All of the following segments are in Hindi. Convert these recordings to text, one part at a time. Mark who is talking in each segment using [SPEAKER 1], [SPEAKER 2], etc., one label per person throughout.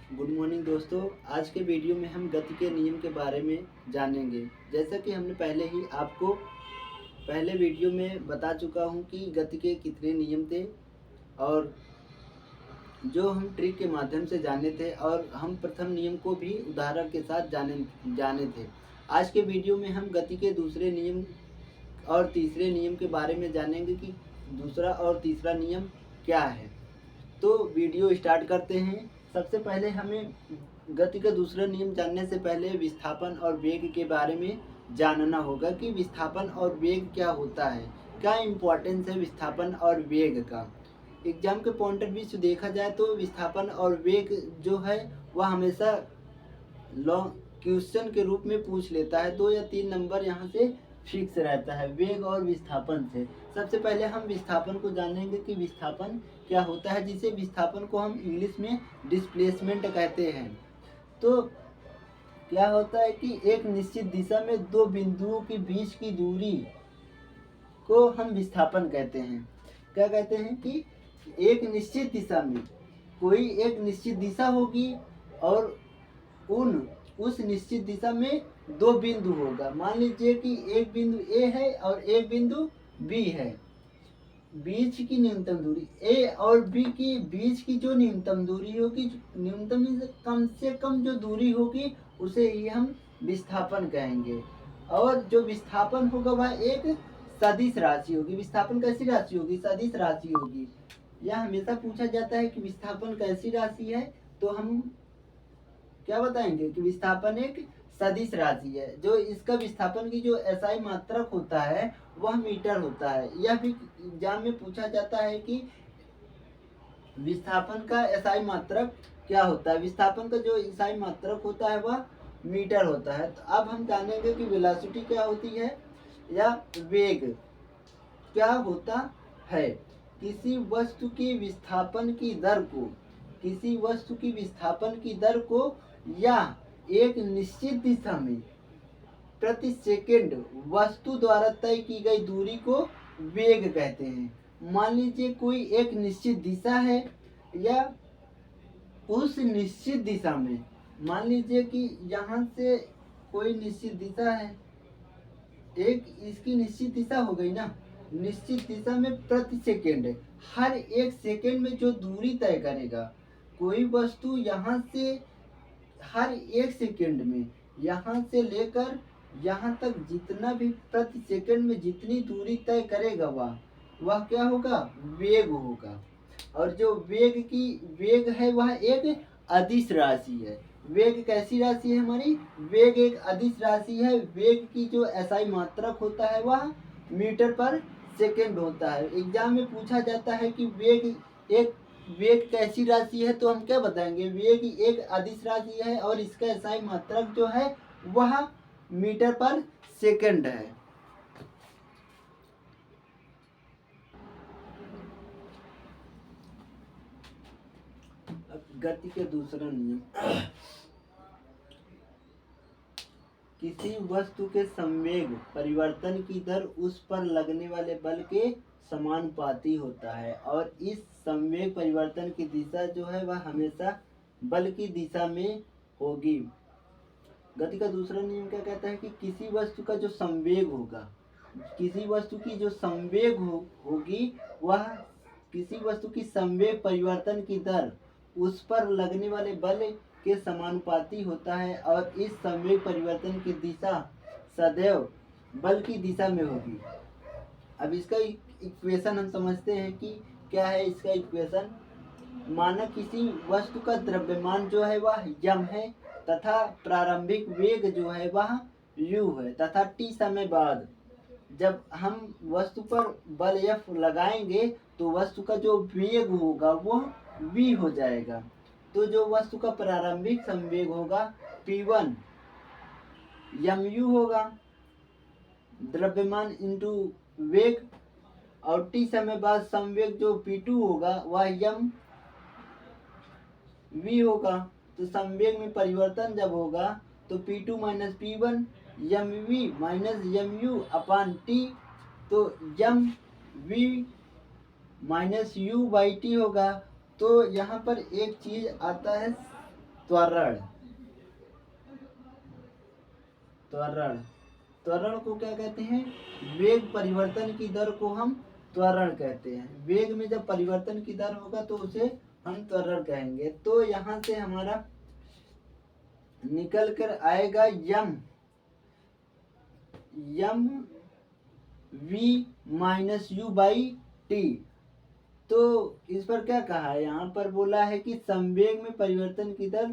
[SPEAKER 1] गुड मॉर्निंग दोस्तों। आज के वीडियो में हम गति के नियम के बारे में जानेंगे। जैसा कि हमने पहले ही आपको पहले वीडियो में बता चुका हूं कि गति के कितने नियम थे और जो हम ट्रिक के माध्यम से जाने थे और हम प्रथम नियम को भी उदाहरण के साथ जाने थे। आज के वीडियो में हम गति के दूसरे नियम और तीसरे नियम के बारे में जानेंगे कि दूसरा और तीसरा नियम क्या है। तो वीडियो स्टार्ट करते हैं। सबसे पहले हमें गति का दूसरा नियम जानने से पहले विस्थापन और वेग के बारे में जानना होगा कि विस्थापन और वेग क्या होता है, क्या इम्पोर्टेंस है विस्थापन और वेग का। एग्जाम के पॉइंट ऑफ व्यू से देखा जाए तो विस्थापन और वेग जो है वह हमेशा लॉन्ग क्वेश्चन के रूप में पूछ लेता है। 2 या 3 नंबर यहाँ से फिक्स रहता है वेग और विस्थापन से। सबसे पहले हम विस्थापन को जानेंगे कि विस्थापन क्या होता है, जिसे विस्थापन को हम इंग्लिश में डिस्प्लेसमेंट कहते हैं। तो क्या होता है कि एक निश्चित दिशा में दो बिंदुओं के बीच की दूरी को हम विस्थापन कहते हैं। क्या कहते हैं कि एक निश्चित दिशा में कोई एक निश्चित दिशा होगी और उस निश्चित दिशा में दो बिंदु होगा। मान लीजिए कि एक बिंदु ए है और एक बिंदु बी है। बीच की न्यूनतम दूरी ए और बी की बीच की जो न्यूनतम दूरी होगी, न्यूनतम कम से कम जो दूरी होगी उसे ही हम विस्थापन कहेंगे। और जो विस्थापन होगा वह एक सदिश राशि होगी। विस्थापन कैसी राशि होगी? सदिश राशि होगी। यह हमेशा पूछा जाता है कि विस्थापन कैसी राशि है, तो हम क्या बताएंगे कि विस्थापन एक सदिश राशि है। जो इसका विस्थापन की जो एसआई मात्रक होता है वह मीटर होता है। यह भी एग्जाम में पूछा जाता है कि विस्थापन का एसआई मात्रक क्या होता है। विस्थापन का जो एसआई मात्रक होता है वह मीटर होता है। तो अब हम जानेंगे कि वेलोसिटी क्या होती है या वेग क्या होता है। किसी वस्तु की विस्थापन की दर को या एक निश्चित दिशा में प्रति सेकंड वस्तु द्वारा तय की गई दूरी को वेग कहते हैं। मान लीजिए कोई एक निश्चित दिशा है या उस निश्चित दिशा में, मान लीजिए कि यहाँ से कोई निश्चित दिशा है, एक इसकी निश्चित दिशा हो गई ना। निश्चित दिशा में प्रति सेकंड हर एक सेकंड में जो दूरी तय करेगा कोई वस्तु, यहाँ से हर एक सेकंड में यहाँ से लेकर यहाँ तक जितना भी प्रति सेकंड में जितनी दूरी तय करेगा वह क्या होगा? वेग होगा। और जो वेग है वह एक अदिश राशि है। वेग कैसी राशि है हमारी? वेग एक अदिश राशि है। वेग की जो एसआई मात्रक होता है वह मीटर पर सेकंड होता है। एग्जाम में पूछा जाता है कि वेग कैसी राशि है, तो हम क्या बताएंगे? वेग एक अदिश राशि है और इसका एसआई मात्रक जो है वह मीटर पर सेकंड है। गति के दूसरा नियम, किसी वस्तु के संवेग परिवर्तन की दर उस पर लगने वाले बल के समानुपाती होता है और इस संवेग परिवर्तन की दिशा जो है वह हमेशा बल की दिशा में होगी। गति का दूसरा नियम क्या कहता है कि किसी वस्तु का जो संवेग होगा, किसी वस्तु की जो संवेग होगी वह किसी वस्तु की संवेग परिवर्तन की दर उस पर लगने वाले बल के समानुपाती होता है और इस संवेग परिवर्तन की दिशा सदैव बल की दिशा में होगी। अब इसका इक्वेशन हम समझते हैं कि क्या है इसका इक्वेशन। माना किसी वस्तु का द्रव्यमान जो है वह यम है तथा प्रारंभिक वेग जो है वह u है तथा t समय बाद जब हम वस्तु पर बल F लगाएंगे तो वस्तु का जो वेग होगा वो v हो जाएगा। तो जो वस्तु का प्रारंभिक संवेग होगा P1 mu होगा, द्रव्यमान इंटू वेग, और t समय बाद संवेग जो P2 होगा वह m v होगा। तो संवेग में परिवर्तन जब होगा तो P2 minus P1 mv minus mu अपान t, तो mv minus u by T होगा। तो यहाँ पर एक चीज आता है त्वरण। त्वरण त्वरण को क्या कहते हैं? वेग परिवर्तन की दर को हम त्वरण कहते हैं। वेग में जब परिवर्तन की दर होगा तो उसे हम त्वरण कहेंगे। तो यहाँ से हमारा निकल कर आएगा यम we minus you by T. तो इस पर क्या कहा है? यहाँ पर बोला है कि संवेग में परिवर्तन की दर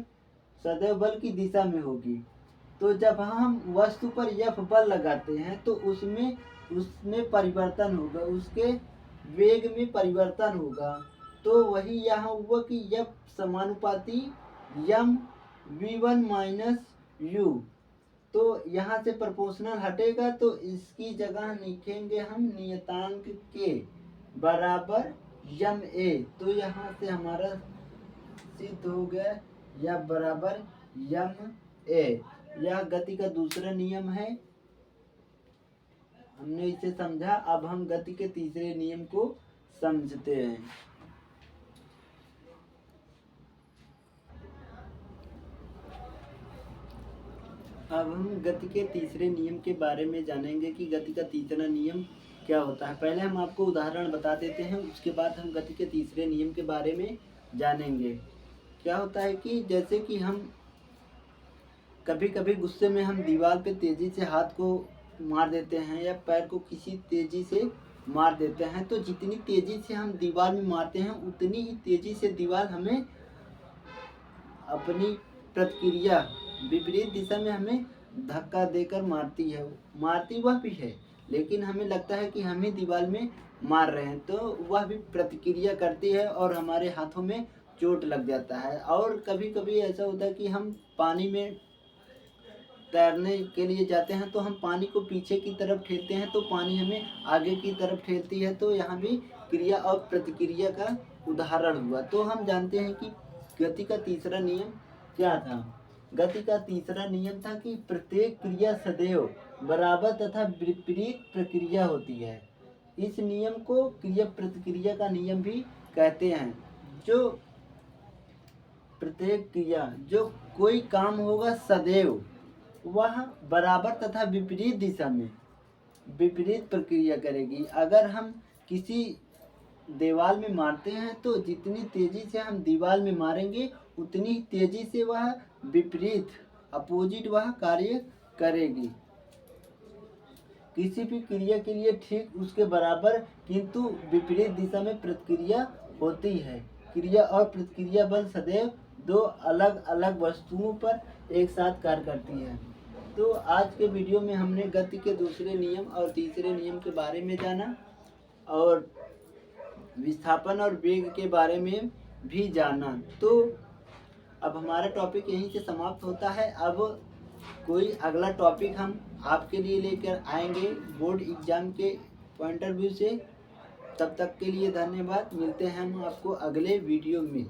[SPEAKER 1] सदैव बल की दिशा में होगी। तो जब हम वस्तु पर F बल लगाते हैं तो उसमें परिवर्तन होगा, उसके वेग में परिवर्तन होगा। तो वही यहाँ हुआ कि F समानुपाती यम V1 माइनस यू। तो यहाँ से प्रोपोर्शनल हटेगा तो इसकी जगह लिखेंगे हम नियतांक के बराबर यम ए। तो यहाँ से हमारा सिद्ध हो गया या बराबर यम ए। यह गति का दूसरा नियम है, हमने इसे समझा। अब हम गति के तीसरे नियम को समझते हैं। अब हम गति के तीसरे नियम के बारे में जानेंगे कि गति का तीसरा नियम क्या होता है। पहले हम आपको उदाहरण बता देते हैं, उसके बाद हम गति के तीसरे नियम के बारे में जानेंगे। क्या होता है कि जैसे कि हम कभी कभी गुस्से में हम दीवार पे तेज़ी से हाथ को मार देते हैं या पैर को किसी तेज़ी से मार देते हैं। तो जितनी तेज़ी से हम दीवार में मारते हैं उतनी ही तेज़ी से दीवार हमें अपनी प्रतिक्रिया विपरीत दिशा में हमें धक्का देकर मारती है। मारती वह भी है, लेकिन हमें लगता है कि हम ही दीवार में मार रहे हैं, तो वह भी प्रतिक्रिया करती है और हमारे हाथों में चोट लग जाता है। और कभी कभी ऐसा होता है कि हम पानी में तैरने के लिए जाते हैं तो हम पानी को पीछे की तरफ ठेलते हैं तो पानी हमें आगे की तरफ ठेलती है। तो यहाँ भी क्रिया और प्रतिक्रिया का उदाहरण हुआ। तो हम जानते हैं कि गति का तीसरा नियम क्या था। गति का तीसरा नियम था कि प्रत्येक क्रिया सदैव बराबर तथा विपरीत प्रक्रिया होती है। इस नियम को क्रिया प्रतिक्रिया का नियम भी कहते हैं। जो प्रत्येक क्रिया, जो कोई काम होगा सदैव वह बराबर तथा विपरीत दिशा में विपरीत प्रक्रिया करेगी। अगर हम किसी दीवार में मारते हैं तो जितनी तेजी से हम दीवार में मारेंगे उतनी तेजी से वह विपरीत अपोजिट वह कार्य करेगी। किसी भी क्रिया के लिए ठीक उसके बराबर किंतु विपरीत दिशा में प्रतिक्रिया होती है। क्रिया और प्रतिक्रिया बल सदैव दो अलग अलग वस्तुओं पर एक साथ कार्य करती है। तो आज के वीडियो में हमने गति के दूसरे नियम और तीसरे नियम के बारे में जाना और विस्थापन और वेग के बारे में भी जाना। तो अब हमारा टॉपिक यहीं से समाप्त होता है। अब कोई अगला टॉपिक हम आपके लिए लेकर आएंगे बोर्ड एग्जाम के पॉइंट ऑफ व्यू से। तब तक के लिए धन्यवाद। मिलते हैं हम आपको अगले वीडियो में।